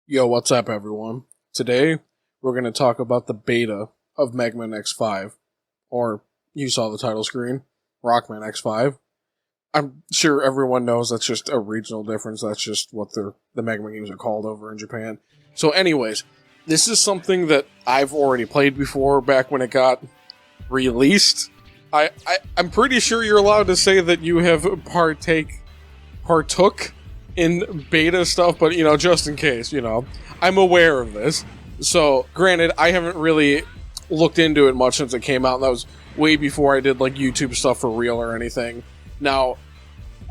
Yo, what's up, everyone? Today, we're going to talk about the beta of Mega Man X5, or you saw the title screen, Rockman X5. I'm sure everyone knows that's just a regional difference. That's just what the Mega Man games are called over in Japan. So anyways, this is something that I've already played before back when it got released. I'm pretty sure you're allowed to say that you have partook in beta stuff, but, just in case, I'm aware of this. So, granted, I haven't really looked into it much since it came out, and that was way before I did, YouTube stuff for real or anything. Now,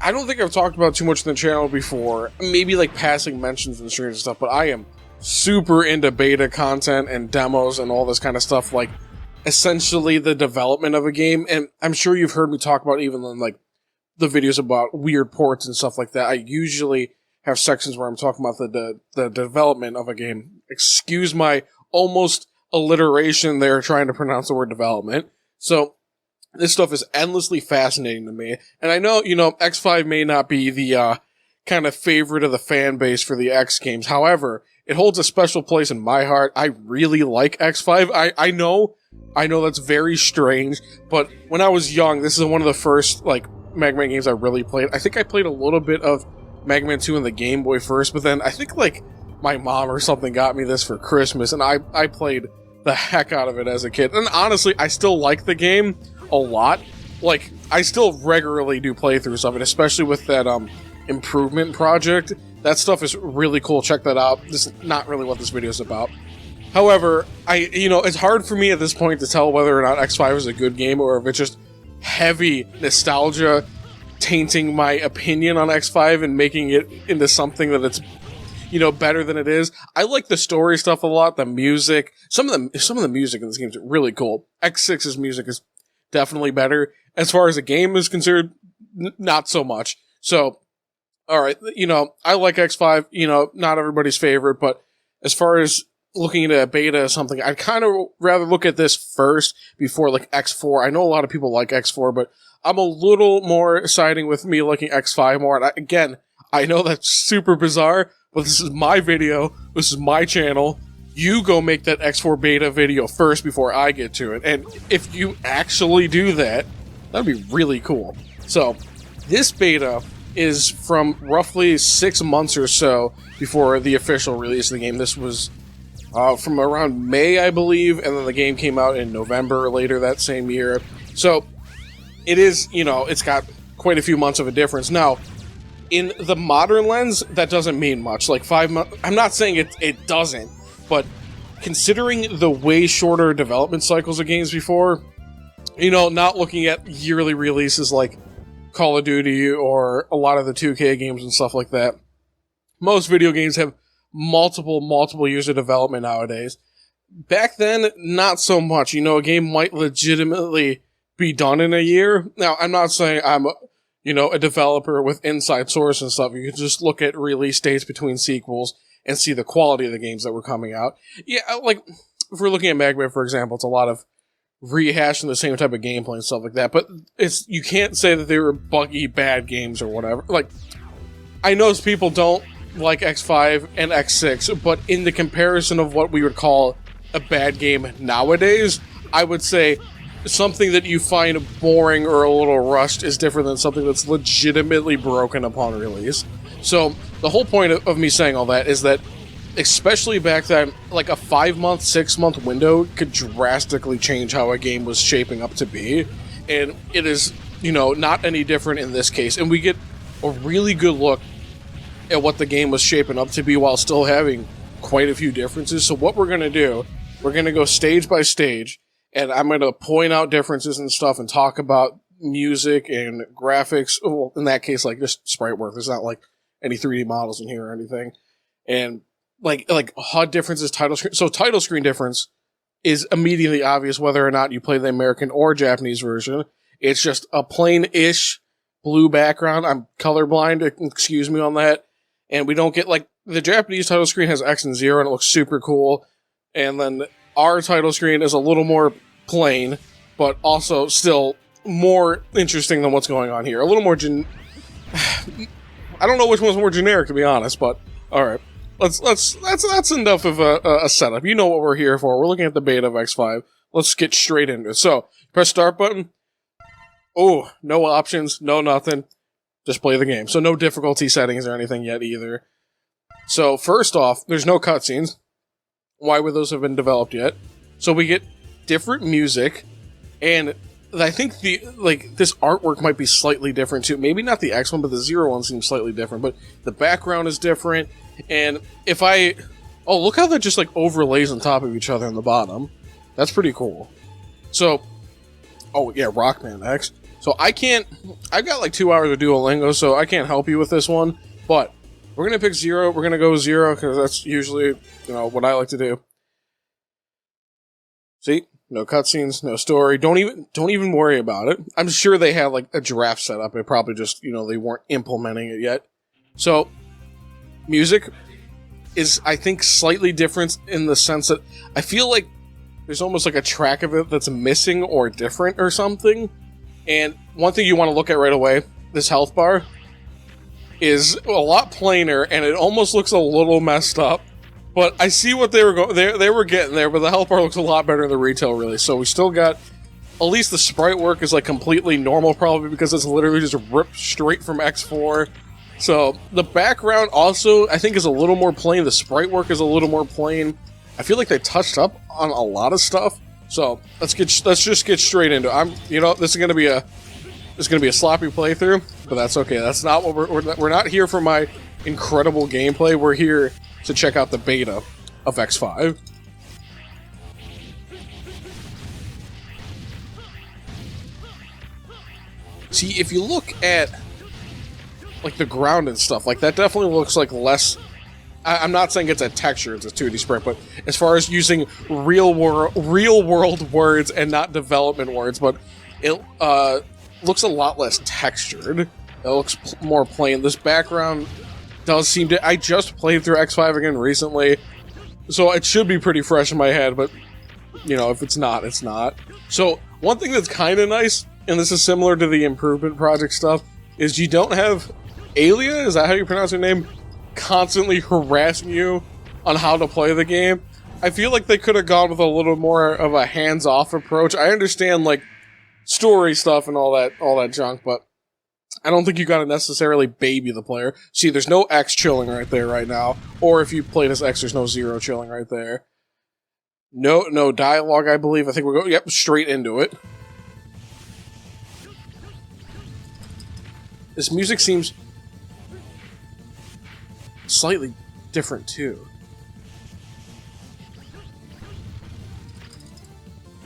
I don't think I've talked about too much on the channel before, maybe, passing mentions in streams and stuff, but I am super into beta content and demos and all this kind of stuff, essentially the development of a game, and I'm sure you've heard me talk about even in, the videos about weird ports and stuff like that. I usually have sections where I'm talking about the development of a game. Excuse my almost alliteration there trying to pronounce the word development. So, this stuff is endlessly fascinating to me. And I know, X5 may not be the kind of favorite of the fan base for the X games. However, it holds a special place in my heart. I really like X5. I know that's very strange, but when I was young, this is one of the first, Mega Man games I really played. I think I played a little bit of Mega Man 2 on the Game Boy first, but then I think, my mom or something got me this for Christmas, and I played the heck out of it as a kid. And honestly, I still like the game a lot. I still regularly do playthroughs of it, especially with that, improvement project. That stuff is really cool. Check that out. This is not really what this video is about. However, it's hard for me at this point to tell whether or not X5 is a good game, or if it's just heavy nostalgia tainting my opinion on X5 and making it into something that it's, better than it is. I like the story stuff a lot, the music. Some of the music in this game is really cool. X6's music is definitely better. As far as the game is concerned, not so much. So, alright, I like X5, not everybody's favorite, but as far as looking at a beta or something, I'd kind of rather look at this first before, X4. I know a lot of people like X4, but I'm a little more siding with me liking X5 more. And again, I know that's super bizarre, but this is my video. This is my channel. You go make that X4 beta video first before I get to it. And if you actually do that, that'd be really cool. So, this beta is from roughly 6 months or so before the official release of the game. This was from around May, I believe, and then the game came out in November later that same year. So, it is, it's got quite a few months of a difference. Now, in the modern lens, that doesn't mean much. 5 months, I'm not saying it doesn't, but considering the way shorter development cycles of games before, not looking at yearly releases like Call of Duty or a lot of the 2K games and stuff like that, most video games have multiple years of development nowadays. Back then, not so much. A game might legitimately be done in a year. Now, I'm not saying I'm, a developer with inside source and stuff. You can just look at release dates between sequels and see the quality of the games that were coming out. Yeah, if we're looking at Mega Man, for example, it's a lot of rehashing the same type of gameplay and stuff like that, but you can't say that they were buggy, bad games or whatever. I know people don't like X5 and X6, but in the comparison of what we would call a bad game nowadays, I would say something that you find boring or a little rushed is different than something that's legitimately broken upon release. So, the whole point of me saying all that is that, especially back then, a 5-month, 6-month window could drastically change how a game was shaping up to be. And it is, not any different in this case. And we get a really good look at what the game was shaping up to be while still having quite a few differences. So what we're going to do, we're going to go stage by stage, and I'm going to point out differences and stuff and talk about music and graphics. Well, in that case, just sprite work. There's not, any 3D models in here or anything. And, HUD differences, title screen. So title screen difference is immediately obvious whether or not you play the American or Japanese version. It's just a plain-ish blue background. I'm colorblind, excuse me on that. And we don't get, the Japanese title screen has X and 0 and it looks super cool. And then our title screen is a little more plain, but also still more interesting than what's going on here. A little more I don't know which one's more generic, to be honest, but alright. That's enough of a setup. You know what we're here for. We're looking at the beta of X5. Let's get straight into it. So, press start button. Oh, no options, no nothing. Just play the game. So no difficulty settings or anything yet either. So first off, there's no cutscenes. Why would those have been developed yet? So we get different music, and I think this artwork might be slightly different too. Maybe not the X one, but the Zero one seems slightly different. But the background is different, and look how that just like overlays on top of each other in the bottom. That's pretty cool. So, oh yeah, Rockman X. So I've got like 2 hours of Duolingo, so I can't help you with this one, but we're going to pick Zero. We're going to go Zero, because that's usually, what I like to do. See? No cutscenes, no story. Don't even worry about it. I'm sure they had like a draft set up. It probably just, they weren't implementing it yet. So, music is, I think, slightly different in the sense that I feel like there's almost like a track of it that's missing or different or something. And one thing you want to look at right away, this health bar is a lot plainer, and it almost looks a little messed up. But I see what they were going. They were getting there, but the health bar looks a lot better in the retail, really. So we still got, at least the sprite work is like completely normal, probably because it's literally just ripped straight from X4. So the background also, I think, is a little more plain. The sprite work is a little more plain. I feel like they touched up on a lot of stuff. So let's just get straight into it. This is gonna be a sloppy playthrough, but that's okay. That's not what we're not here for my incredible gameplay. We're here to check out the beta of X5. See, if you look at like the ground and stuff, like that definitely looks like less. I'm not saying it's a texture, it's a 2D sprite, but as far as using real world words and not development words, but it looks a lot less textured. It looks more plain. This background does seem to... I just played through X5 again recently, so it should be pretty fresh in my head, but, if it's not, it's not. So, one thing that's kind of nice, and this is similar to the Improvement Project stuff, is you don't have Alia, is that how you pronounce her name? Constantly harassing you on how to play the game. I feel like they could have gone with a little more of a hands-off approach. I understand like story stuff and all that junk, but I don't think you gotta necessarily baby the player. See, there's no X chilling right there right now, or if you played as X, there's no Zero chilling right there. No dialogue, I believe. I think we're going straight into it. This music seems slightly different too.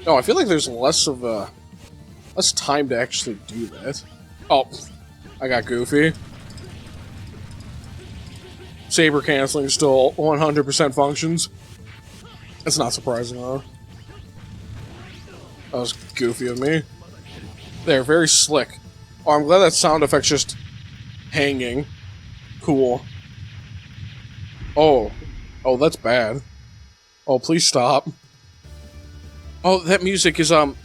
Oh, I feel like there's less time to actually do that. Oh, I got goofy. Saber canceling still 100% functions. That's not surprising though. That was goofy of me. They're very slick. Oh, I'm glad that sound effect's just hanging. Cool. Oh, that's bad. Oh, please stop. Oh, that music is that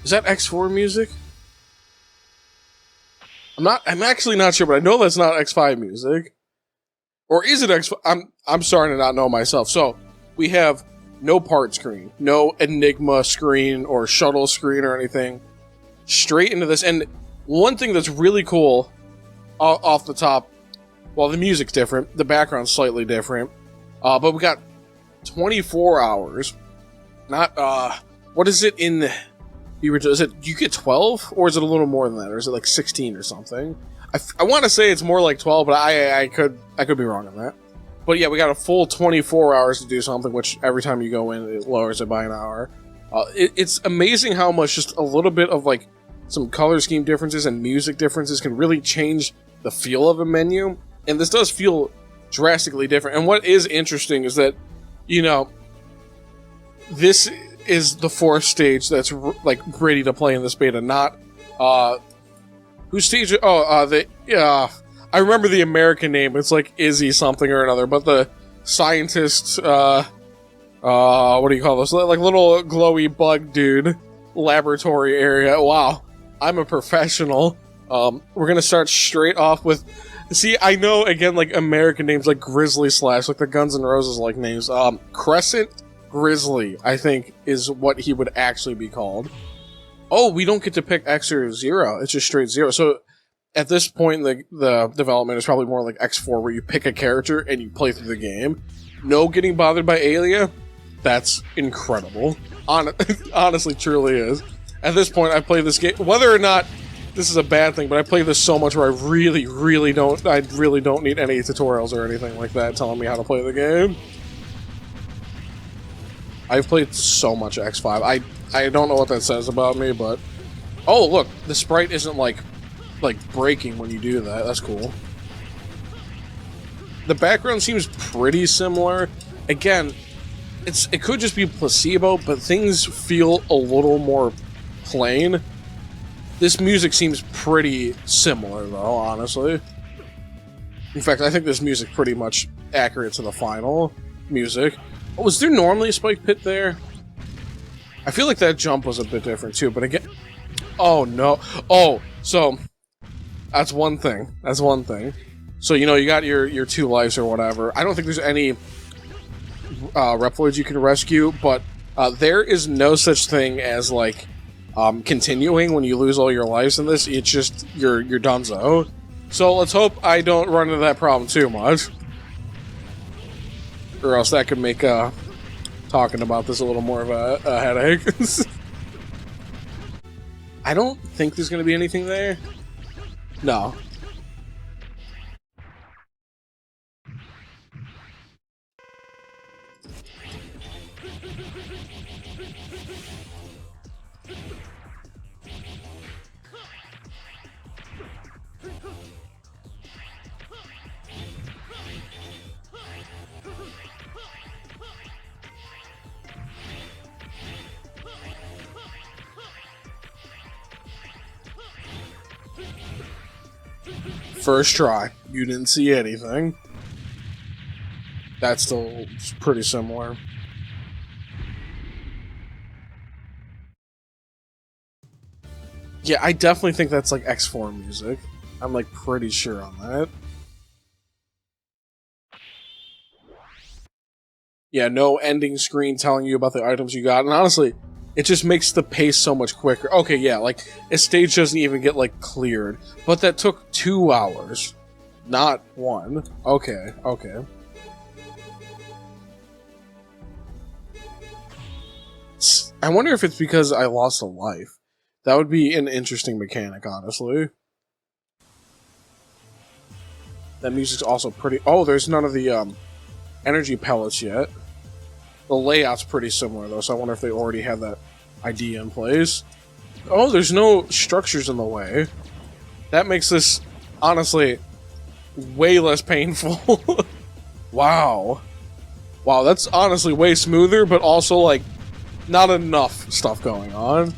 X4 music? I'm actually not sure, but I know that's not X5 music. Or is it X5? I'm starting to not know myself. So, we have no part screen, no Enigma screen or shuttle screen or anything. Straight into this. And one thing that's really cool off the top, well, the music's different, the background's slightly different, but we got 24 hours. Not, what is it in the original? Is it, you get 12? Or is it a little more than that? Or is it like 16 or something? I want to say it's more like 12, but I could be wrong on that. But yeah, we got a full 24 hours to do something, which every time you go in, it lowers it by an hour. It's amazing how much just a little bit of like some color scheme differences and music differences can really change the feel of a menu. And this does feel drastically different. And what is interesting is that, this is the fourth stage that's like ready to play in this beta, not whose stage? I remember the American name. It's like Izzy something or another, but the scientist, what do you call this? Like little glowy bug dude laboratory area. Wow, I'm a professional. We're gonna start straight off with See, I know, again, like, American names like Grizzly Slash, like the Guns N' Roses like names. Crescent Grizzly, I think, is what he would actually be called. Oh, we don't get to pick X or Zero. It's just straight Zero. So, at this point, the development is probably more like X4, where you pick a character and you play through the game. No getting bothered by Alia. That's incredible. Honestly, truly is. At this point, I play this game, whether or not this is a bad thing, but I play this so much where I really don't need any tutorials or anything like that telling me how to play the game. I've played so much X5. I don't know what that says about me, but... Oh, look, the sprite isn't like breaking when you do that. That's cool. The background seems pretty similar. Again, it could just be placebo, but things feel a little more plain. This music seems pretty similar, though, honestly. In fact, I think this music pretty much accurate to the final music. Oh, was there normally a spike pit there? I feel like that jump was a bit different, too, but again... Oh, no. Oh, so... That's one thing. That's one thing. So, you know, you got your 2 lives or whatever. I don't think there's any Reploids you can rescue, but there is no such thing as, like... continuing when you lose all your lives in this. It's just you're donezo. So let's hope I don't run into that problem too much, or else that could make talking about this a little more of a headache. I don't think there's gonna be anything there. No. First try. You didn't see anything. That's still pretty similar. Yeah, I definitely think that's like X4 music. I'm like pretty sure on that. Yeah, no ending screen telling you about the items you got. And honestly, it just makes the pace so much quicker. Okay, yeah, like, a stage doesn't even get, like, cleared. But that took 2 hours. Not 1. Okay, okay. I wonder if it's because I lost a life. That would be an interesting mechanic, honestly. That music's also pretty... Oh, there's none of the, energy pellets yet. The layout's pretty similar, though, so I wonder if they already have that idea in place. Oh, there's no structures in the way. That makes this, honestly, way less painful. Wow. Wow, that's honestly way smoother, but also, like, not enough stuff going on.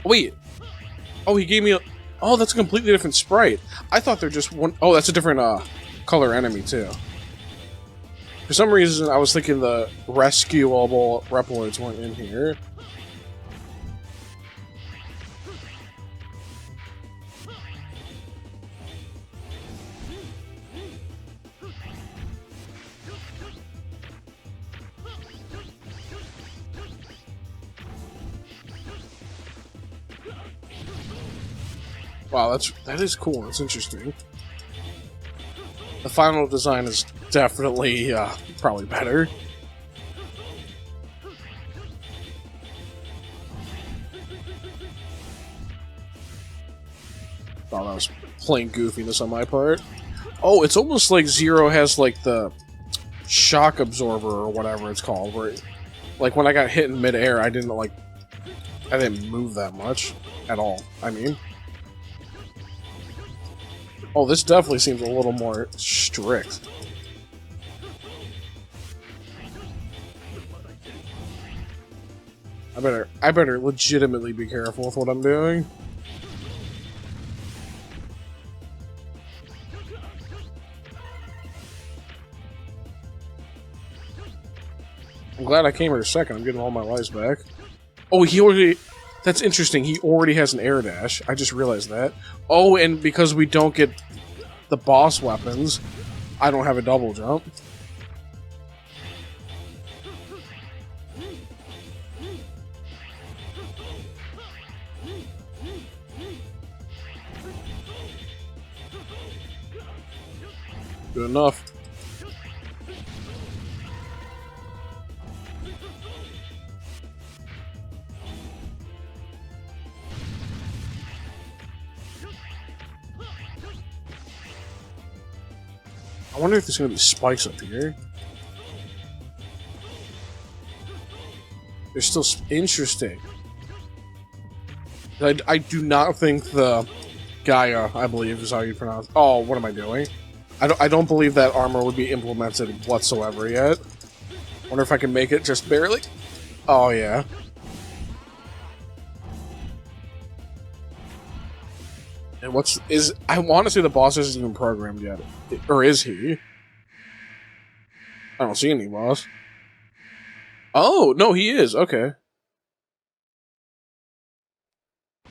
Wait. Oh, he gave me a... Oh, that's a completely different sprite. I thought they're just one... Oh, that's a different, color enemy, too. For some reason, I was thinking the rescuable Reploids weren't in here. Wow, that is cool. That's interesting. The final design is definitely probably better. Thought that was plain goofiness on my part. Oh, it's almost like Zero has like the shock absorber or whatever it's called, where like when I got hit in midair, I didn't move that much at all. I mean. Oh, this definitely seems a little more strict. I better legitimately be careful with what I'm doing. I'm glad I came here second. I'm getting all my lives back. Oh, he already... That's interesting. He already has an air dash. I just realized that. Oh, and because we don't get the boss weapons, I don't have a double jump. Good enough. I wonder if there's going to be spikes up here. They're still interesting. I do not think the Gaia, I believe, is how you pronounce. Oh, what am I doing? I don't believe that armor would be implemented whatsoever yet. Wonder if I can make it just barely. Oh yeah. And I want to say the boss isn't even programmed yet. Or is he? I don't see any boss. Oh, no, he is. Okay.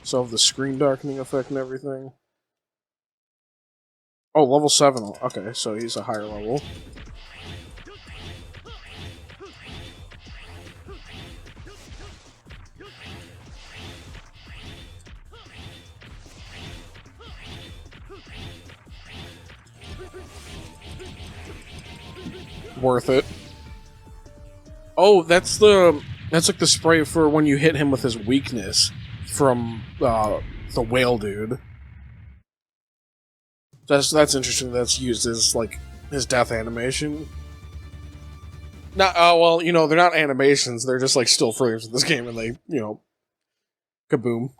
So the screen darkening effect and everything. Oh, level 7. Okay, so he's a higher level. Worth it. Oh, that's like the spray for when you hit him with his weakness from the whale dude. That's interesting. That's used as like his death animation. Not well, you know, they're not animations. They're just like still frames in this game, and they, you know, kaboom.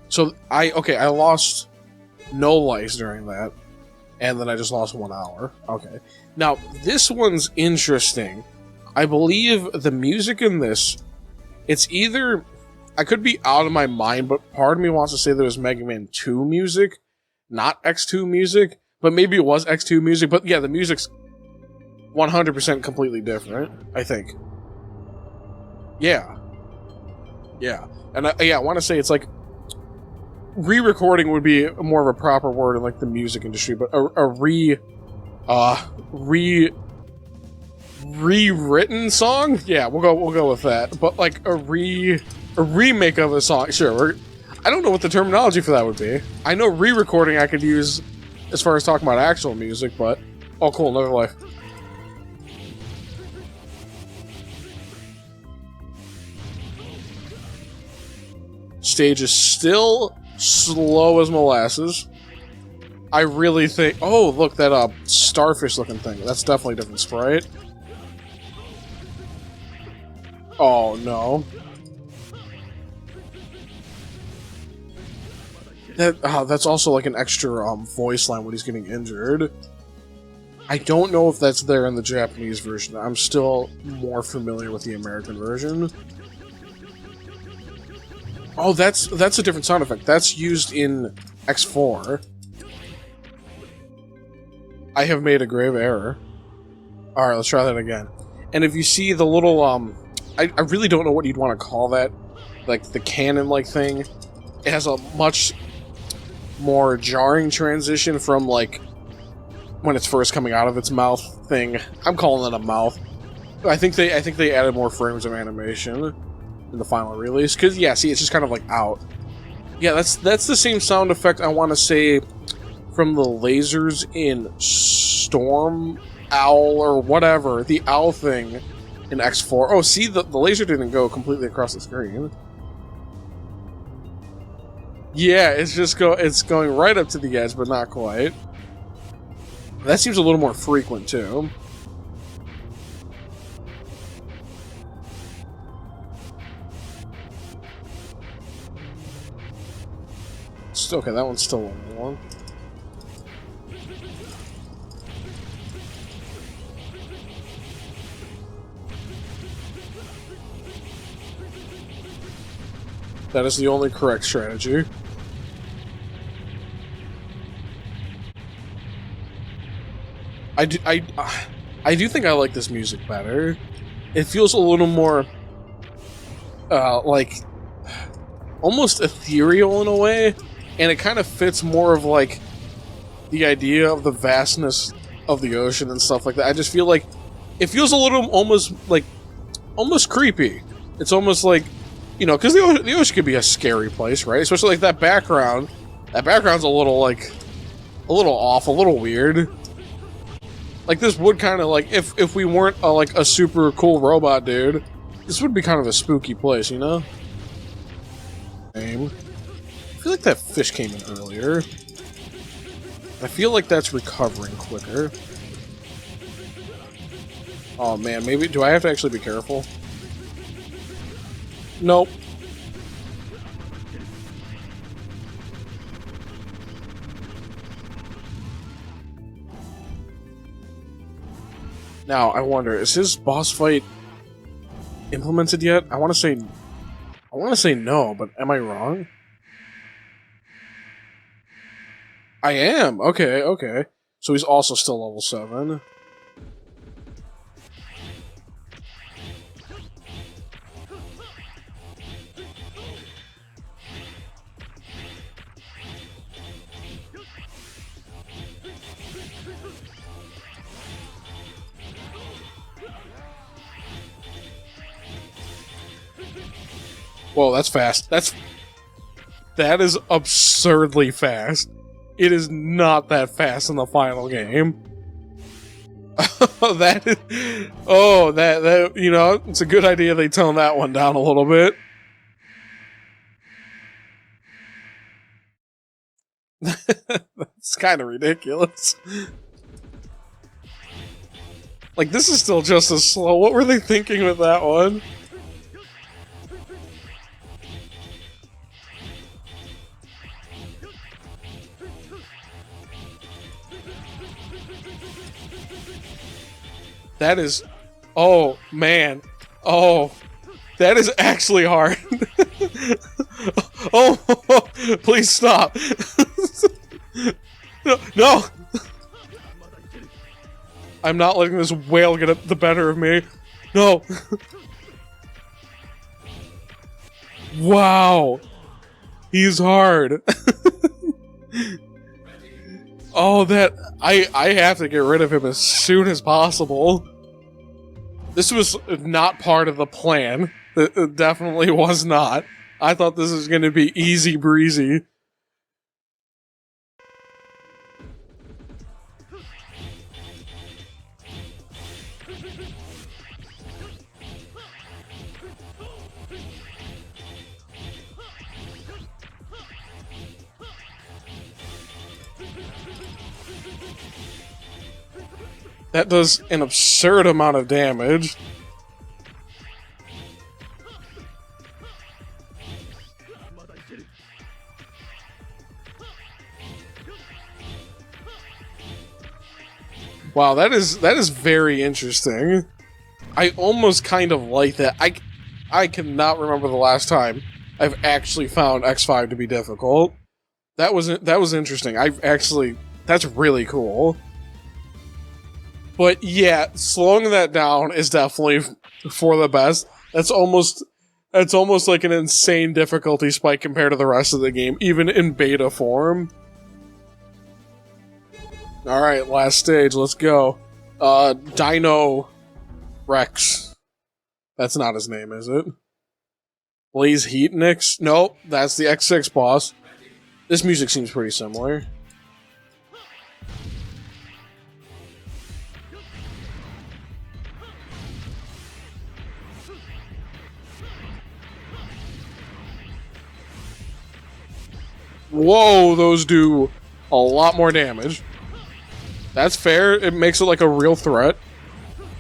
So I lost no life during that. And then I just lost 1 hour. Okay. Now, this one's interesting. I believe the music in this, it's either... I could be out of my mind, but part of me wants to say there was Mega Man 2 music, not X2 music. But maybe it was X2 music. But yeah, the music's 100% completely different, I think. Yeah. Yeah. And I want to say it's like... re-recording would be more of a proper word in like the music industry, but rewritten song, yeah, we'll go with that. But like a remake of a song, sure. I don't know what the terminology for that would be. I know re-recording I could use as far as talking about actual music, but oh, cool, another life. Stage is still slow as molasses. I really think... Oh, look, that starfish-looking thing. That's definitely a different sprite. Oh, no. That's also like an extra voice line when he's getting injured. I don't know if that's there in the Japanese version. I'm still more familiar with the American version. Oh, that's a different sound effect. That's used in X4. I have made a grave error. Alright, let's try that again. And if you see the little, I really don't know what you'd want to call that. Like, the cannon-like thing. It has a much more jarring transition from, like, when it's first coming out of its mouth thing. I'm calling it a mouth. I think they added more frames of animation in the final release, because yeah, see, it's just kind of like out. Yeah, that's the same sound effect I want to say from the lasers in Storm Owl or whatever, the owl thing in X4. Oh, see, the laser didn't go completely across the screen. Yeah, it's going right up to the edge, but not quite. That seems a little more frequent too. Okay, that one's still one. That is the only correct strategy. I do think I like this music better. It feels a little more like almost ethereal in a way, and it kind of fits more of like the idea of the vastness of the ocean and stuff like that. I just feel like it feels a little almost creepy. It's almost like, you know, because the ocean could be a scary place, right? Especially like that background. That background's a little off, a little weird. Like this would kind of like if we weren't like a super cool robot dude, this would be kind of a spooky place, you know? I feel like that fish came in earlier. I feel like that's recovering quicker. Oh man, maybe do I have to actually be careful? Nope. Now, I wonder, is his boss fight implemented yet? I want to say no, but am I wrong? I am. Okay, okay. So he's also still level 7. Whoa, that's fast. That is absurdly fast. It is not that fast in the final game. That you know, it's a good idea they tone that one down a little bit. That's kind of ridiculous. Like, this is still just as slow. What were they thinking with that one? That is... Oh, man. Oh, that is actually hard. Oh, please stop. No! I'm not letting this whale get the better of me. No! Wow! He's hard. Oh, that... I have to get rid of him as soon as possible. This was not part of the plan. It definitely was not. I thought this was going to be easy breezy. That does an absurd amount of damage. Wow, that is very interesting. I almost kind of like that. I cannot remember the last time I've actually found X5 to be difficult. That was interesting. That's really cool. But yeah, slowing that down is definitely for the best. That's almost like an insane difficulty spike compared to the rest of the game, even in beta form. Alright, last stage, let's go. Dino Rex. That's not his name, is it? Blaze Heatnix? Nope, that's the X6 boss. This music seems pretty similar. Whoa, those do a lot more damage. That's fair. It makes it like a real threat.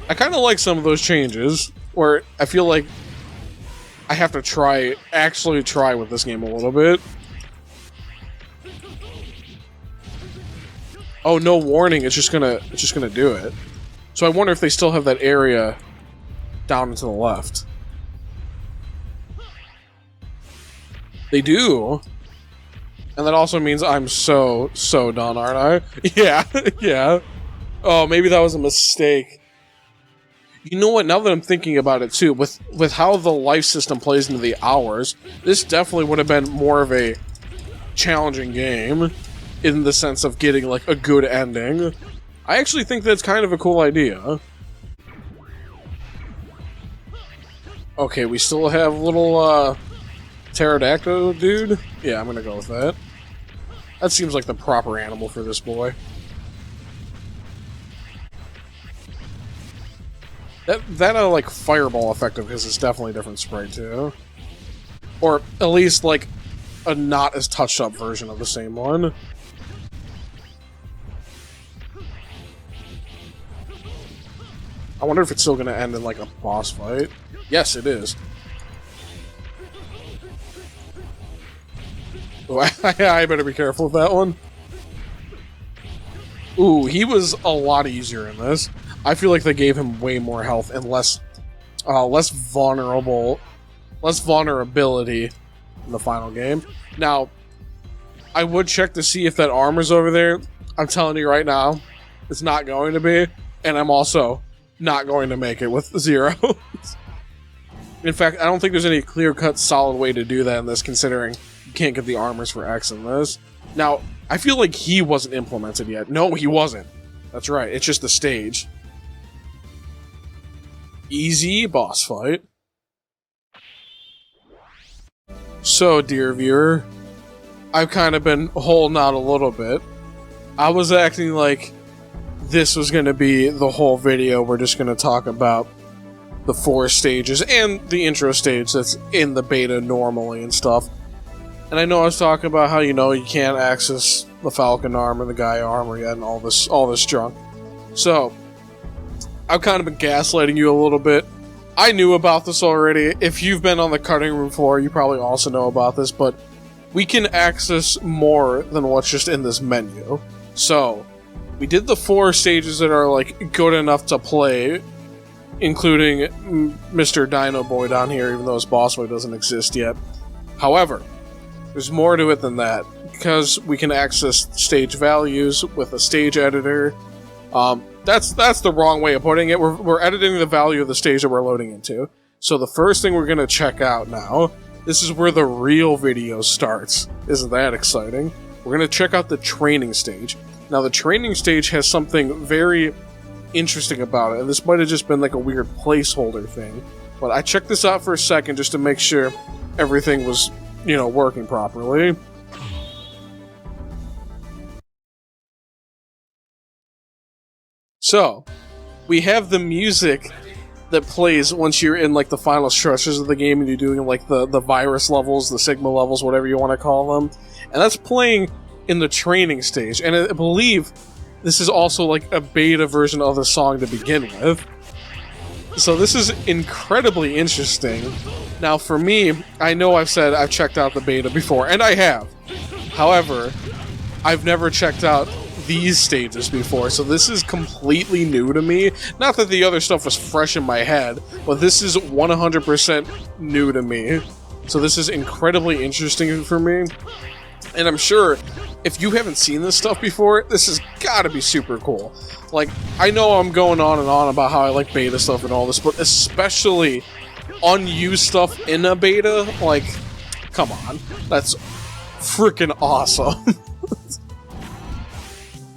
I kind of like some of those changes, where I feel like I have to actually try with this game a little bit. Oh, no warning. It's just gonna do it. So I wonder if they still have that area down and to the left. They do. And that also means I'm so done, aren't I? Yeah, yeah. Oh, maybe that was a mistake. You know what? Now that I'm thinking about it too, with how the life system plays into the hours, this definitely would have been more of a challenging game in the sense of getting like a good ending. I actually think that's kind of a cool idea. Okay, we still have little pterodactyl dude. Yeah, I'm gonna go with that. That seems like the proper animal for this boy. That like fireball effect of his is definitely a different sprite too. Or at least like a not as touched up version of the same one. I wonder if it's still gonna end in like a boss fight. Yes, it is. Oh, I better be careful with that one. Ooh, he was a lot easier in this. I feel like they gave him way more health and less vulnerability in the final game. Now, I would check to see if that armor's over there. I'm telling you right now, it's not going to be, and I'm also not going to make it with 0. In fact, I don't think there's any clear-cut, solid way to do that in this, considering you can't get the armors for X in this. Now, I feel like he wasn't implemented yet. No, he wasn't. That's right, it's just the stage. Easy boss fight. So, dear viewer, I've kind of been holding out a little bit. I was acting like this was going to be the whole video. We're just going to talk about the 4 stages and the intro stage that's in the beta normally and stuff. And I know I was talking about how, you know, you can't access the Falcon armor, the Gaia armor yet, and all this junk. So, I've kind of been gaslighting you a little bit. I knew about this already. If you've been on the cutting room floor, you probably also know about this, but we can access more than what's just in this menu. So, we did the 4 stages that are, like, good enough to play, including Mr. Dino Boy down here, even though his boss boy doesn't exist yet. However, there's more to it than that, because we can access stage values with a stage editor. That's the wrong way of putting it. We're editing the value of the stage that we're loading into. So the first thing we're going to check out now, this is where the real video starts. Isn't that exciting? We're going to check out the training stage. Now the training stage has something very interesting about it, and this might have just been like a weird placeholder thing. But I checked this out for a second just to make sure everything was, you know, working properly. So, we have the music that plays once you're in, like, the final stretches of the game and you're doing, like, the virus levels, the Sigma levels, whatever you want to call them. And that's playing in the training stage. And I believe this is also, like, a beta version of the song to begin with. So this is incredibly interesting. Now, for me, I know I've said I've checked out the beta before, and I have. However, I've never checked out these stages before, so this is completely new to me. Not that the other stuff was fresh in my head, but this is 100% new to me. So this is incredibly interesting for me. And I'm sure if you haven't seen this stuff before, this has got to be super cool. Like, I know I'm going on and on about how I like beta stuff and all this, but especially unused stuff in a beta, like, come on. That's freaking awesome.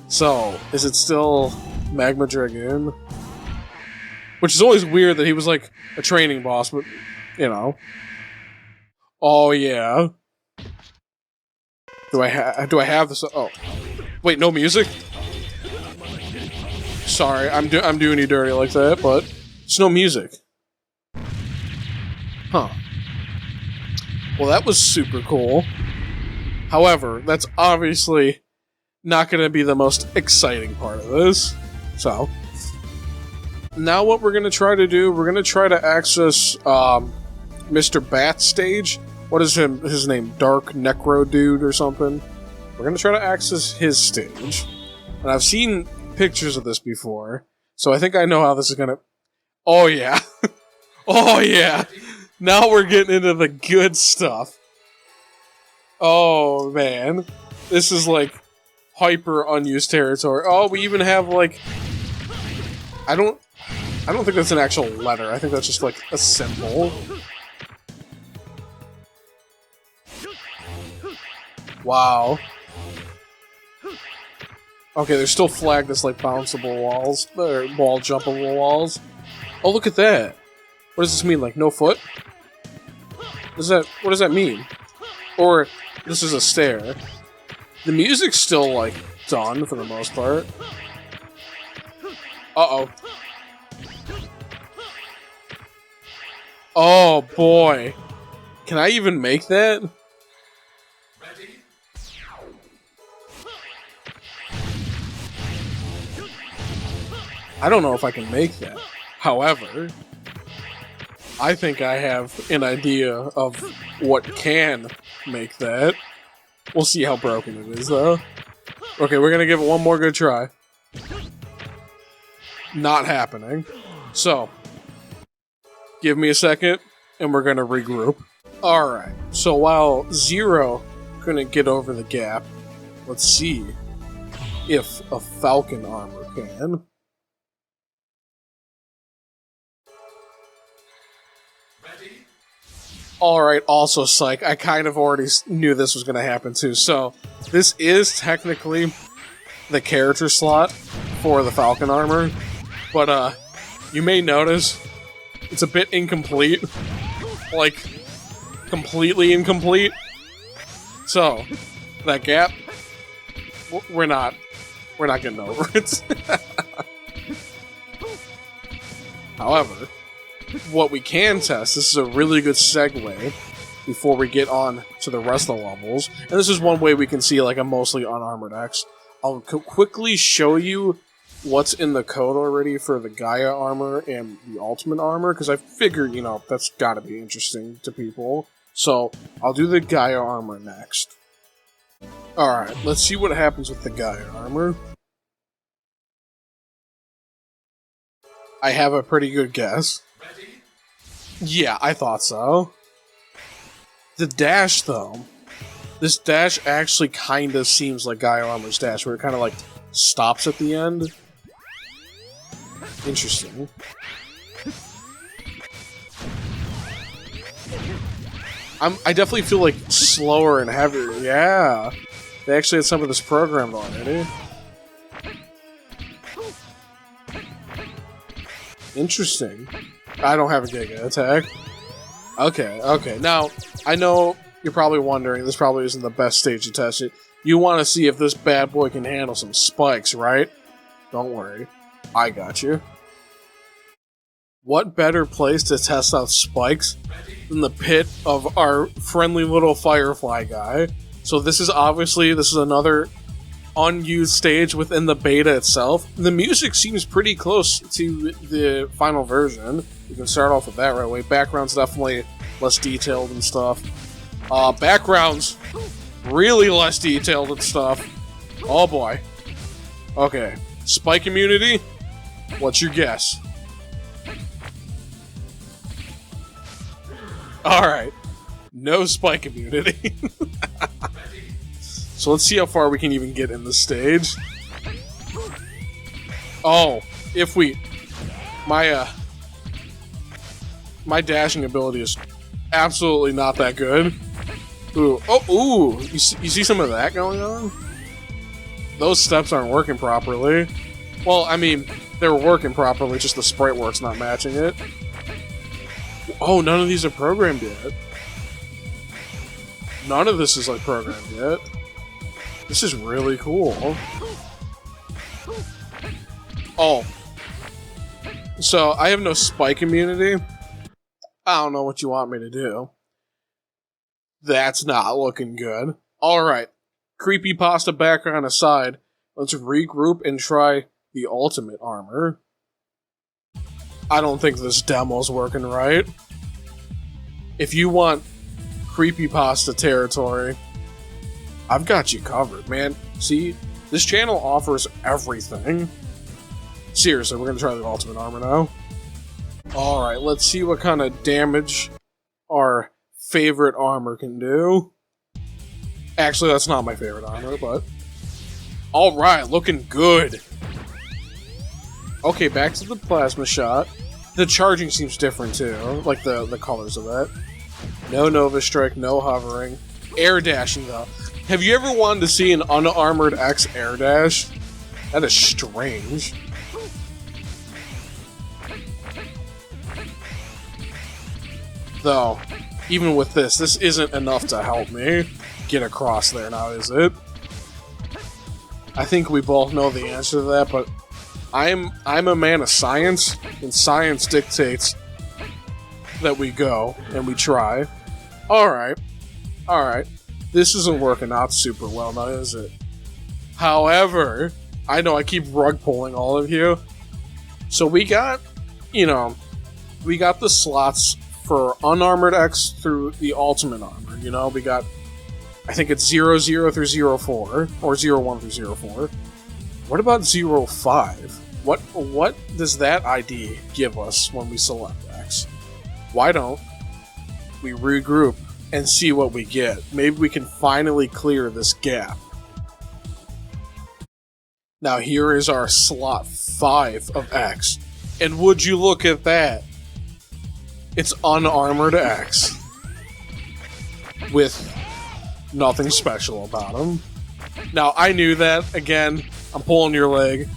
So, is it still Magma Dragoon? Which is always weird that he was like a training boss, but, you know. Oh, yeah. Do I have this? Oh. Wait, no music? Sorry, I'm doing you dirty like that, but there's no music. Huh. Well, that was super cool. However, that's obviously not going to be the most exciting part of this. So, now what we're going to try to do, we're going to try to access Mr. Bat's stage. What is his name? Dark Necro Dude or something? We're going to try to access his stage. And I've seen pictures of this before, so I think I know how this is going to... Oh, yeah. Oh, yeah. Now we're getting into the good stuff. Oh, man. This is like hyper unused territory. Oh, we even have like... I don't think that's an actual letter. I think that's just like a symbol. Wow. Okay, they're still flagged as like bounceable walls, or wall jumpable walls. Oh, look at that. What does this mean? Like no foot? What does that mean? Or this is a stair. The music's still like done for the most part. Uh-oh. Oh boy. Can I even make that? I don't know if I can make that. However, I think I have an idea of what can make that. We'll see how broken it is, though. Okay, we're gonna give it one more good try. Not happening. So, give me a second, and we're gonna regroup. Alright, so while Zero couldn't get over the gap, let's see if a Falcon armor can. Alright, also psych. I kind of already knew this was going to happen too. So, this is technically the character slot for the Falcon armor. But, you may notice it's a bit incomplete. Like, completely incomplete. So, that gap, we're not getting over it. However, what we can test, this is a really good segue before we get on to the rest of the levels, and this is one way we can see like a mostly unarmored X. I'll quickly show you what's in the code already for the Gaia armor and the Ultimate armor, because I figured, you know, that's gotta be interesting to people. So, I'll do the Gaia armor next. Alright, let's see what happens with the Gaia armor. I have a pretty good guess. Yeah, I thought so. The dash, though. This dash actually kind of seems like Gaia Armor's dash, where it kind of, like, stops at the end. Interesting. I definitely feel, like, slower and heavier. Yeah. They actually had some of this programmed already. Interesting. I don't have a Giga attack. Okay. Now, I know you're probably wondering, this probably isn't the best stage to test it. You want to see if this bad boy can handle some spikes, right? Don't worry. I got you. What better place to test out spikes than the pit of our friendly little Firefly guy? So this is another unused stage within the beta itself. The music seems pretty close to the final version. You can start off with that right away. Background's definitely less detailed and stuff. Background's really less detailed and stuff. Oh boy. Okay. Spike immunity? What's your guess? Alright. No spike immunity. So let's see how far we can even get in the stage. Oh, if we... My dashing ability is absolutely not that good. Ooh. Oh, ooh! You see some of that going on? Those steps aren't working properly. Well, I mean, they're working properly, just the sprite work's not matching it. Oh, none of these are programmed yet. None of this is, like, programmed yet. This is really cool. Oh. So, I have no spike immunity. I don't know what you want me to do. That's not looking good. Alright. Creepypasta background aside, let's regroup and try the Ultimate armor. I don't think this demo's working right. If you want creepypasta territory, I've got you covered, man. See, this channel offers everything. Seriously, we're gonna try the Ultimate armor now. Alright, let's see what kind of damage our favorite armor can do. Actually, that's not my favorite armor, but... Alright, looking good. Okay, back to the plasma shot. The charging seems different too, like the colors of that. No Nova Strike, no hovering. Air dashing though. Have you ever wanted to see an unarmored X air dash? That is strange. Though, even with this isn't enough to help me get across there now, is it? I think we both know the answer to that, but I'm a man of science, and science dictates that we go and we try. Alright. This isn't working out super well now, is it? However, I know I keep rug pulling all of you. So we got, we got the slots for unarmored X through the ultimate armor. We got, I think it's 00 through 04, or 01 through 04. What about 05? What does that ID give us when we select X? Why don't we regroup and see what we get? Maybe we can finally clear this gap. Now here is our slot 5 of X. And would you look at that? It's unarmored X. With nothing special about him. Now I knew that, again, I'm pulling your leg,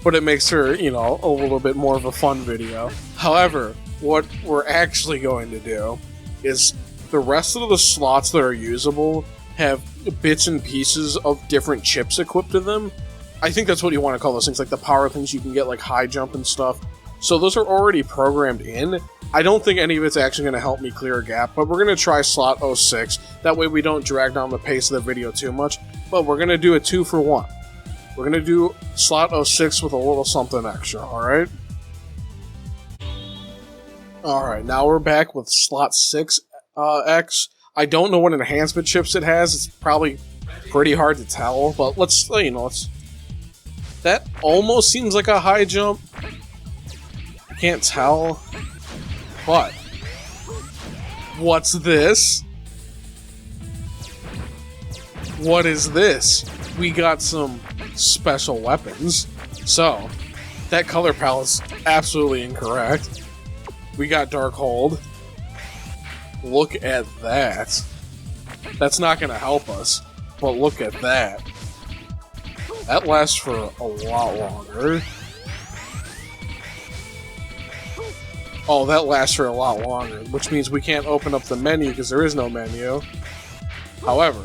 but it makes her, a little bit more of a fun video. However, what we're actually going to do is the rest of the slots that are usable have bits and pieces of different chips equipped to them. I think that's what you want to call those things, like the power things you can get, like high jump and stuff. So those are already programmed in. I don't think any of it's actually going to help me clear a gap, but we're going to try slot 06. That way we don't drag down the pace of the video too much, but we're going to do a 2-for-1. We're going to do slot 06 with a little something extra, alright? Alright, now we're back with slot 6 X. I don't know what enhancement chips it has. It's probably pretty hard to tell, but let's. That almost seems like a high jump. I can't tell. But what's this? What is this? We got some special weapons. So, that color palette's absolutely incorrect. We got Dark Hold. Look at that. That's not going to help us, but look at that. That lasts for a lot longer. Oh, that lasts for a lot longer, which means we can't open up the menu because there is no menu. However,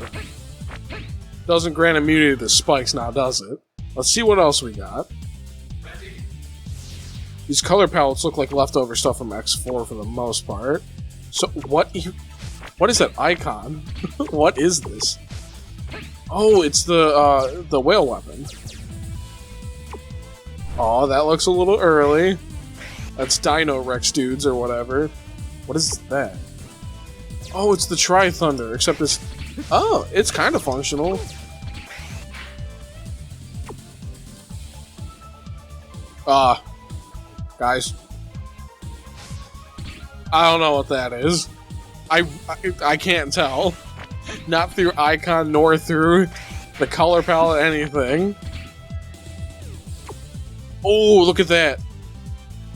doesn't grant immunity to spikes now, does it? Let's see what else we got. These color palettes look like leftover stuff from X4 for the most part. So, what is that icon? What is this? Oh, it's the whale weapon. Oh, that looks a little early. That's Dino Rex dudes or whatever. What is that? Oh, it's the Tri-Thunder, except it's... Oh, it's kind of functional. Guys. I don't know what that is. I can't tell. Not through icon nor through the color palette, anything. Oh, look at that.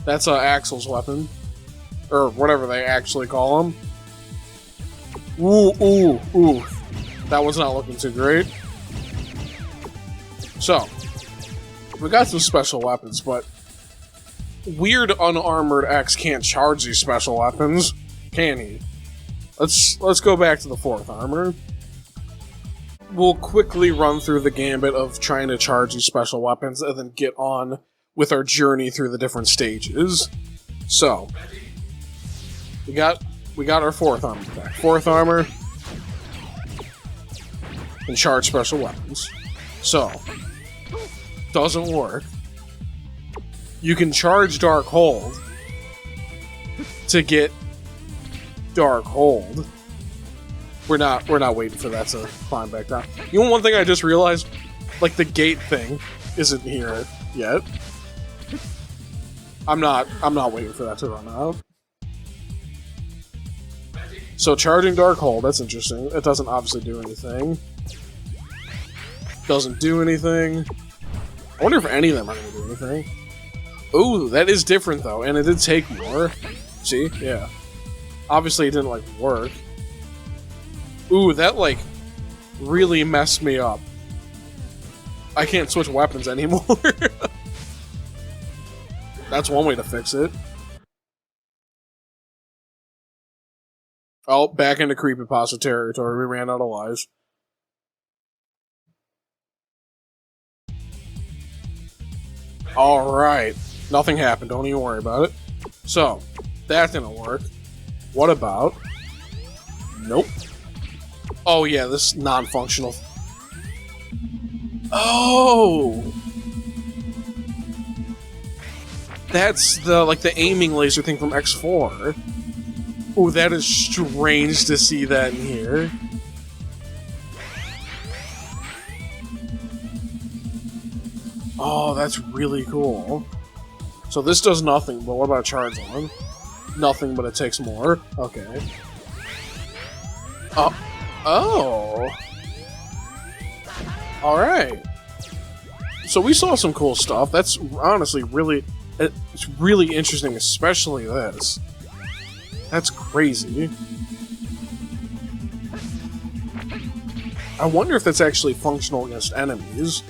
That's Axel's weapon. Or whatever they actually call him. Ooh. That was not looking too great. So, we got some special weapons, but weird unarmored X can't charge these special weapons, can he? Let's go back to the 4th armor. We'll quickly run through the gambit of trying to charge these special weapons and then get on with our journey through the different stages. So, we got our 4th armor back. 4th armor and charge special weapons. So, doesn't work. You can charge Dark Hold to get Dark Hold. We're not waiting for that to climb back down. You know, one thing I just realized, like the gate thing isn't here yet. I'm not waiting for that to run out. So charging Dark Hold, that's interesting. It doesn't obviously do anything. Doesn't do anything. I wonder if any of them are going to do anything. Ooh, that is different though, and it did take more. See? Yeah. Obviously it didn't, like, work. Ooh, that, like, really messed me up. I can't switch weapons anymore. That's one way to fix it. Oh, back into creepypasta territory. We ran out of lives. Alright. Nothing happened. Don't even worry about it. So, that didn't work. What about... Nope. Oh, yeah, this is non-functional. Oh! That's the, like, the aiming laser thing from X4. Ooh, that is strange to see that in here. Oh, that's really cool. So this does nothing, but what about charge on? Nothing, but it takes more. Okay. Oh. Oh. Alright. So we saw some cool stuff. That's honestly really... It's really interesting, especially this. That's crazy. I wonder if that's actually functional against enemies.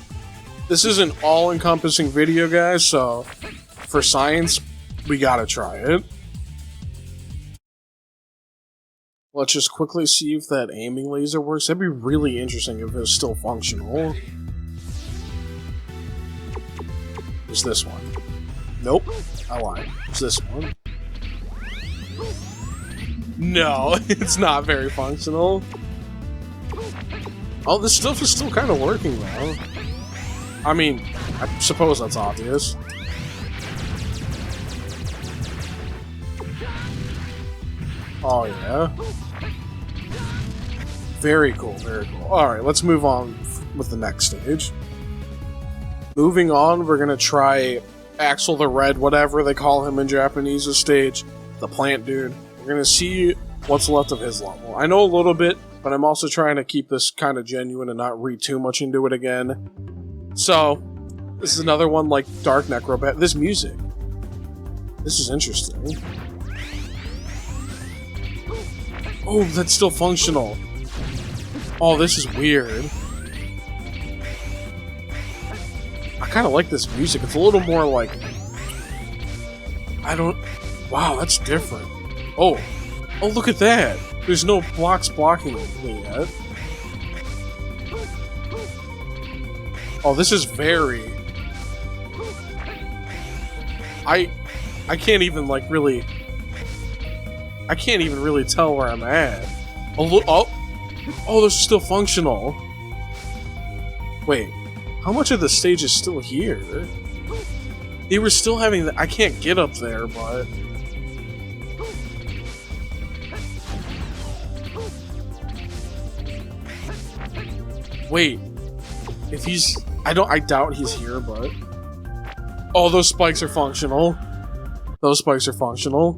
This is an all-encompassing video, guys, so for science, we gotta try it. Let's just quickly see if that aiming laser works. That'd be really interesting if it was still functional. Is this one? Nope. I lied. It's this one. No, it's not very functional. Oh, this stuff is still kind of working, though. I mean, I suppose that's obvious. Oh, yeah. Very cool, very cool. Alright, let's move on with the next stage. Moving on, we're gonna try Axel the Red, whatever they call him in Japanese stage. The plant dude. We're gonna see what's left of his level. I know a little bit, but I'm also trying to keep this kind of genuine and not read too much into it again. So, this is another one like Dark Necrobat. This music. This is interesting. Oh, that's still functional. Oh, this is weird. I kind of like this music. It's a little more like... I don't... Wow, that's different. Oh. Oh, look at that. There's no blocks blocking me yet. Oh, this is very... I can't even, like, really... I can't even really tell where I'm at. Oh, look... Oh! Oh, they're still functional. Wait. How much of the stage is still here? They were still having the... I can't get up there, but... Wait. If he's... I doubt he's here, but... Oh, those spikes are functional. Those spikes are functional.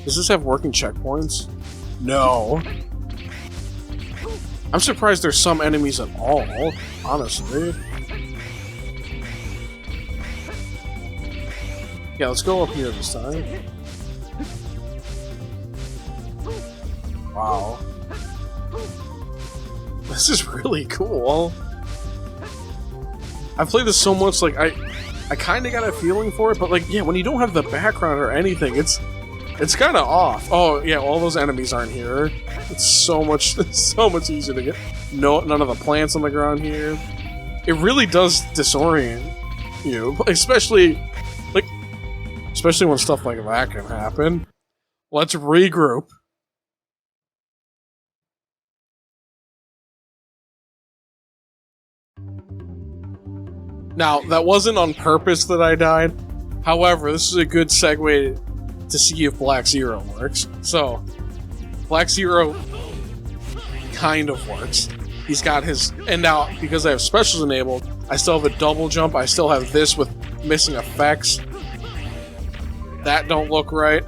Does this have working checkpoints? No. I'm surprised there's some enemies at all, honestly. Yeah, let's go up here this time. Wow. This is really cool. I've played this so much, like, I kind of got a feeling for it, but, like, yeah, when you don't have the background or anything, it's kind of off. Oh, yeah, all those enemies aren't here. It's so much easier to get. No, none of the plants on the ground here. It really does disorient you, especially when stuff like that can happen. Let's regroup. Now, that wasn't on purpose that I died. However, this is a good segue to see if Black Zero works. So, Black Zero kind of works. He's got his... And now, because I have specials enabled, I still have a double jump. I still have this with missing effects. That don't look right.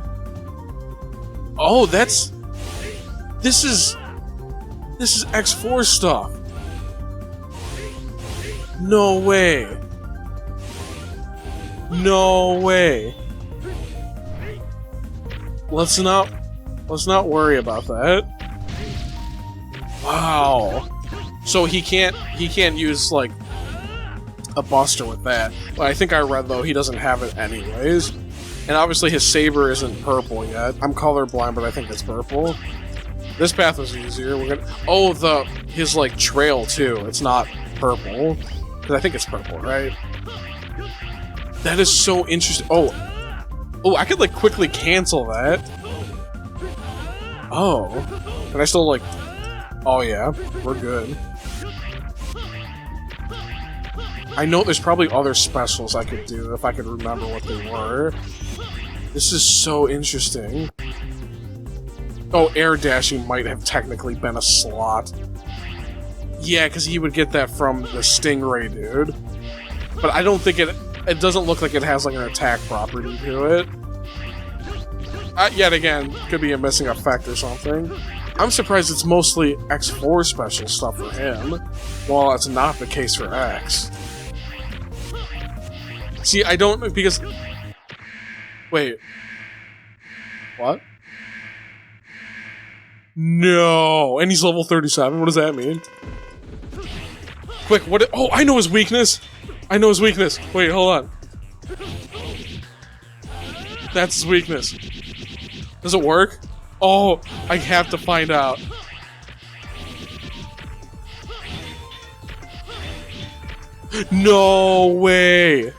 Oh, that's... This is X4 stuff. No way. No way. Let's not worry about that. Wow. So he can't use like a buster with that. But I think I read though he doesn't have it anyways. And obviously his saber isn't purple yet. I'm colorblind, but I think it's purple. This path was easier. We're gonna. Oh, his like trail too. It's not purple, because I think it's purple, right? That is so interesting. Oh, I could like quickly cancel that. Oh, and I still like. Oh yeah, we're good. I know there's probably other specials I could do if I could remember what they were. This is so interesting. Oh, air dashing might have technically been a slot. Yeah, because he would get that from the Stingray dude. But I don't think it doesn't look like it has like an attack property to it. Yet again, could be a missing effect or something. I'm surprised it's mostly X4 special stuff for him, while it's not the case for X. See, I don't, because... Wait. What? No! And he's level 37, what does that mean? Quick, what? Oh, I know his weakness! I know his weakness! Wait, hold on. That's his weakness. Does it work? Oh, I have to find out. No way!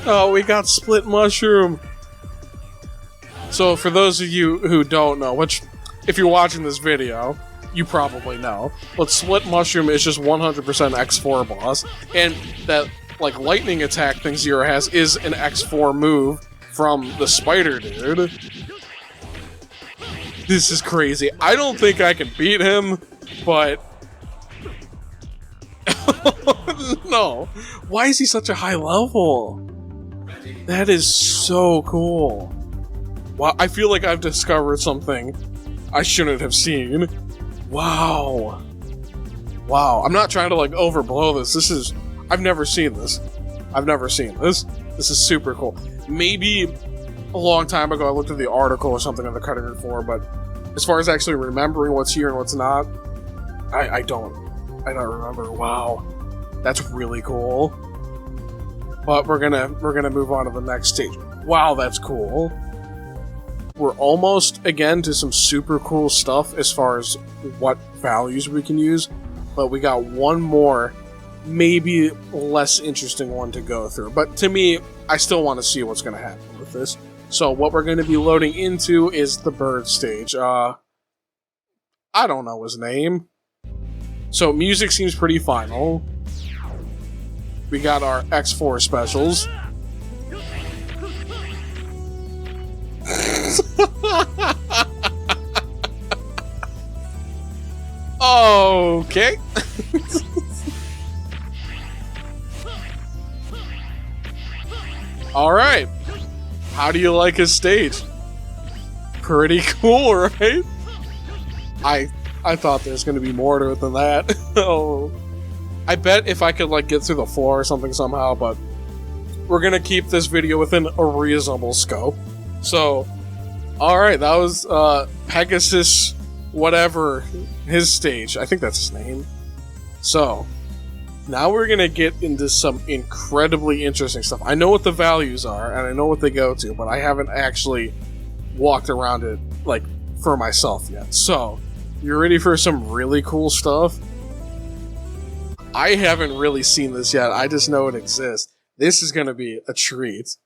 Oh, we got Split Mushroom! So, for those of you who don't know, which, if you're watching this video, you probably know, but Split Mushroom is just 100% X4 boss, and that, like, lightning attack thing Zero has is an X4 move from the spider dude. This is crazy. I don't think I can beat him, but... No. Why is he such a high level? That is so cool. Wow, I feel like I've discovered something I shouldn't have seen. Wow. Wow, I'm not trying to like overblow this. This is... I've never seen this. I've never seen this. This is super cool. Maybe a long time ago I looked at the article or something on the cutting room floor, but as far as actually remembering what's here and what's not, I don't remember. Wow. That's really cool. But we're gonna move on to the next stage. Wow, that's cool. We're almost, again, to some super cool stuff as far as what values we can use, but we got one more, maybe less interesting one to go through. But to me, I still want to see what's going to happen with this. So what we're going to be loading into is the bird stage. I don't know his name. So music seems pretty final. We got our X4 specials. Okay. Alright. How do you like his stage? Pretty cool, right? I thought there's gonna be more to it than that. Oh. I bet if I could like get through the floor or something somehow, but we're gonna keep this video within a reasonable scope. So, alright, that was Pegasus, whatever, his stage. I think that's his name. So, now we're gonna get into some incredibly interesting stuff. I know what the values are, and I know what they go to, but I haven't actually walked around it, like, for myself yet. So, you ready for some really cool stuff? I haven't really seen this yet, I just know it exists. This is gonna be a treat.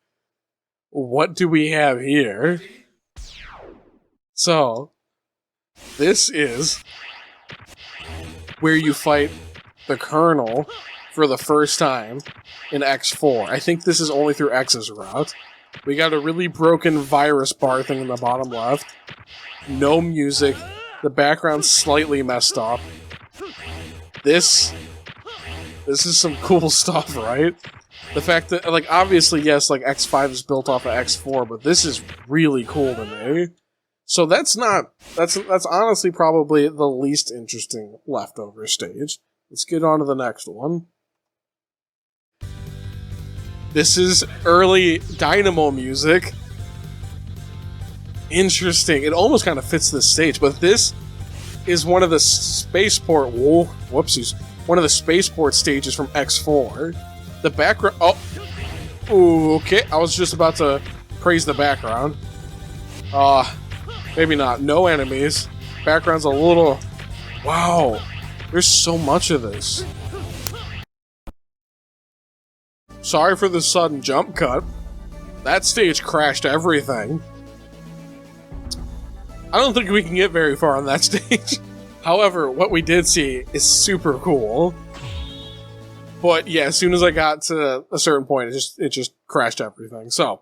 What do we have here? So, this is where you fight the Colonel for the first time in X4. I think this is only through X's route. We got a really broken virus bar thing in the bottom left. No music. The background's slightly messed up. This is some cool stuff, right? The fact that, like, obviously, yes, like, X5 is built off of X4, but this is really cool to me. So that's honestly probably the least interesting leftover stage. Let's get on to the next one. This is early Dynamo music. Interesting. It almost kind of fits this stage, but this is one of the spaceport. Whoa, whoopsies! One of the spaceport stages from X4. The background. Oh, ooh, okay. I was just about to praise the background. Maybe not. No enemies. Background's a little. Wow, there's so much of this. Sorry for the sudden jump cut. That stage crashed everything. I don't think we can get very far on that stage. However, what we did see is super cool. But yeah, as soon as I got to a certain point, it just crashed everything. So,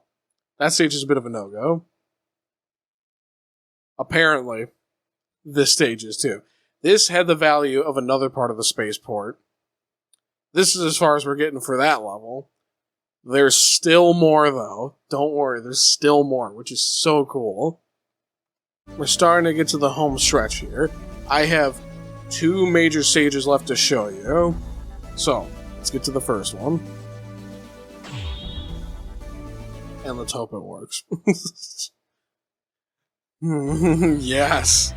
that stage is a bit of a no-go. Apparently, this stage is too. This had the value of another part of the spaceport. This is as far as we're getting for that level. There's still more, though. Don't worry, there's still more, which is so cool. We're starting to get to the home stretch here. I have 2 major stages left to show you. So, let's get to the first one. And let's hope it works. Yes!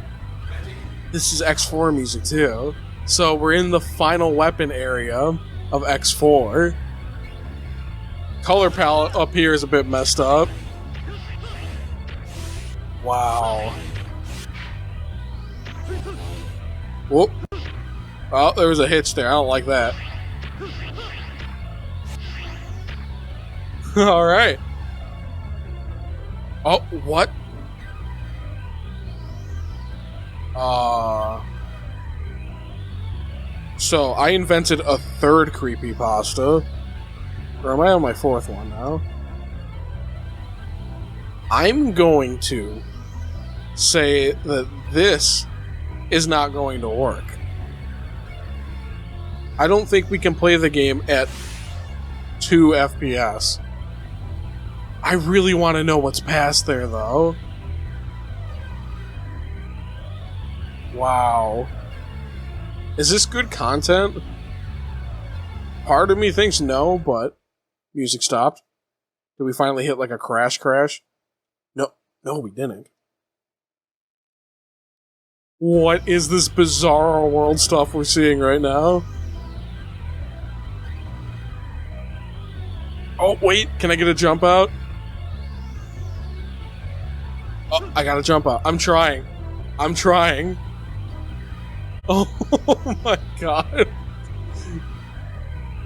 This is X4 music, too. So, we're in the final weapon area of X4. Color palette up here is a bit messed up. Wow. Whoop. Oh, there was a hitch there. I don't like that. Alright. Oh, what? So, I invented a 3rd creepypasta. Or am I on my 4th one now? I'm going to say that this is not going to work. I don't think we can play the game at 2 FPS. I really want to know what's past there, though. Wow. Is this good content? Part of me thinks no, but music stopped. Did we finally hit like a crash? No, we didn't. What is this bizarro world stuff we're seeing right now? Oh, wait, can I get a jump out? Oh, I gotta jump out. I'm trying. Oh my god.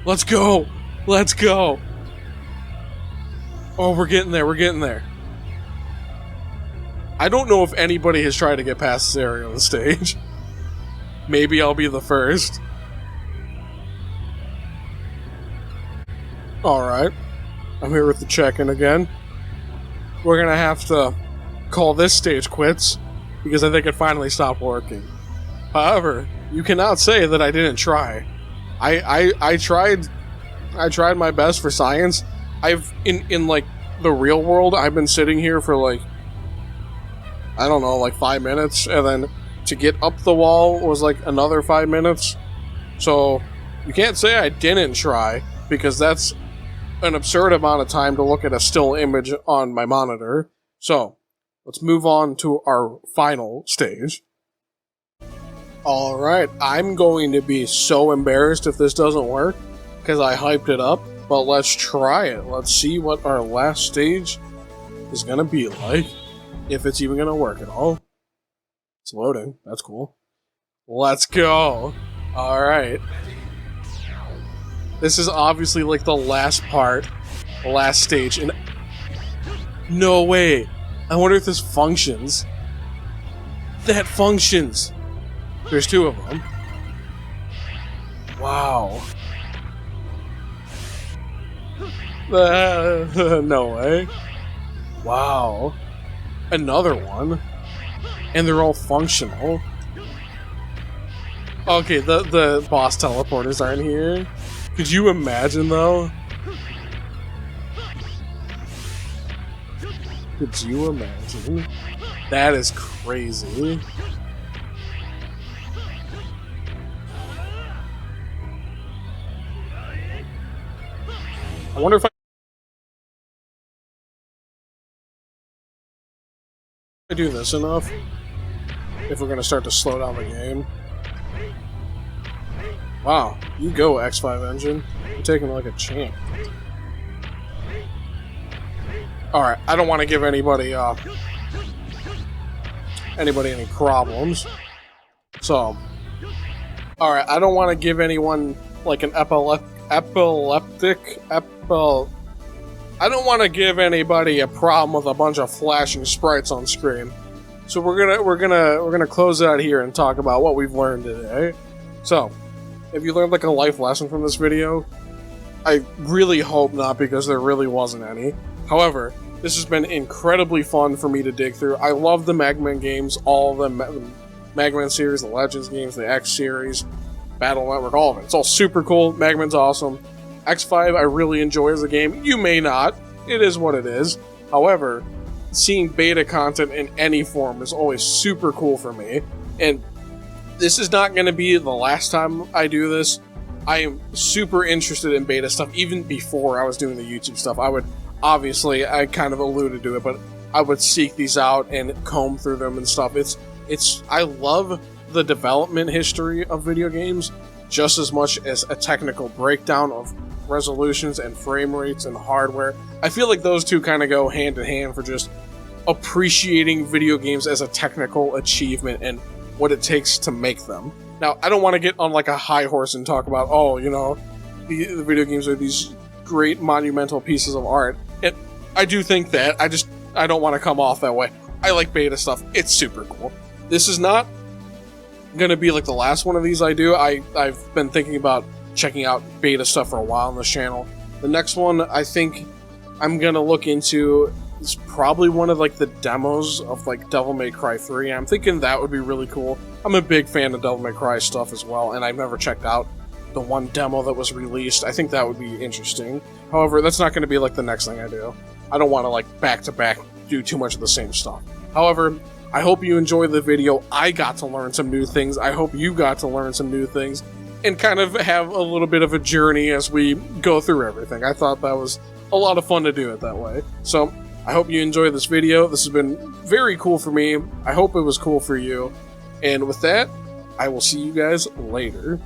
Let's go. Oh, we're getting there. I don't know if anybody has tried to get past this area on the stage. Maybe I'll be the first. Alright. I'm here with the check-in again. We're gonna have to call this stage quits, because I think it finally stopped working. However, you cannot say that I didn't try. I tried my best for science. In like the real world, I've been sitting here for like, I don't know, like 5 minutes, and then to get up the wall was like another 5 minutes. So you can't say I didn't try, because that's an absurd amount of time to look at a still image on my monitor. So let's move on to our final stage. Alright, I'm going to be so embarrassed if this doesn't work, because I hyped it up, but let's try it. Let's see what our last stage is going to be like, if it's even going to work at all. It's loading, that's cool. Let's go! Alright. This is obviously like the last part, the last stage, and no way! I wonder if this functions. That functions! There's 2 of them. Wow. No way. Wow. Another one. And they're all functional. Okay, the boss teleporters aren't here. Could you imagine, though? Could you imagine? That is crazy. I wonder if I I do this enough if we're gonna start to slow down the game. Wow, you go X5 engine. You're taking it like a champ. Alright, I don't want to give anybody any problems. So, alright, I don't want to give anyone like an I don't want to give anybody a problem with a bunch of flashing sprites on screen. So we're gonna close out here and talk about what we've learned today. So, if you learned like a life lesson from this video, I really hope not, because there really wasn't any. However, this has been incredibly fun for me to dig through. I love the Mega Man games, all of them, the Mega Man series, the Legends games, the X series, Battle Network, all of it. It's all super cool. Mega Man's awesome. X5 I really enjoy as a game. You may not. It is what it is. However, seeing beta content in any form is always super cool for me. And this is not going to be the last time I do this. I am super interested in beta stuff. Even before I was doing the YouTube stuff, I would, obviously, I kind of alluded to it, but I would seek these out and comb through them and stuff. I love the development history of video games just as much as a technical breakdown of resolutions and frame rates and hardware. I feel like those two kind of go hand in hand for just appreciating video games as a technical achievement and what it takes to make them. Now, I don't want to get on like a high horse and talk about, oh, you know, the video games are these great monumental pieces of art. And I do think that. I don't want to come off that way. I like beta stuff. It's super cool. This is not going to be like the last one of these I do. I've been thinking about checking out beta stuff for a while on this channel. The next one I think I'm going to look into is probably one of like the demos of like Devil May Cry 3. I'm thinking that would be really cool. I'm a big fan of Devil May Cry stuff as well, and I've never checked out the one demo that was released. I think that would be interesting. However, that's not going to be like the next thing I do. I don't want to like back-to-back do too much of the same stuff. However, I hope you enjoyed the video. I got to learn some new things. I hope you got to learn some new things and kind of have a little bit of a journey as we go through everything. I thought that was a lot of fun to do it that way. So, I hope you enjoyed this video. This has been very cool for me. I hope it was cool for you. And with that, I will see you guys later.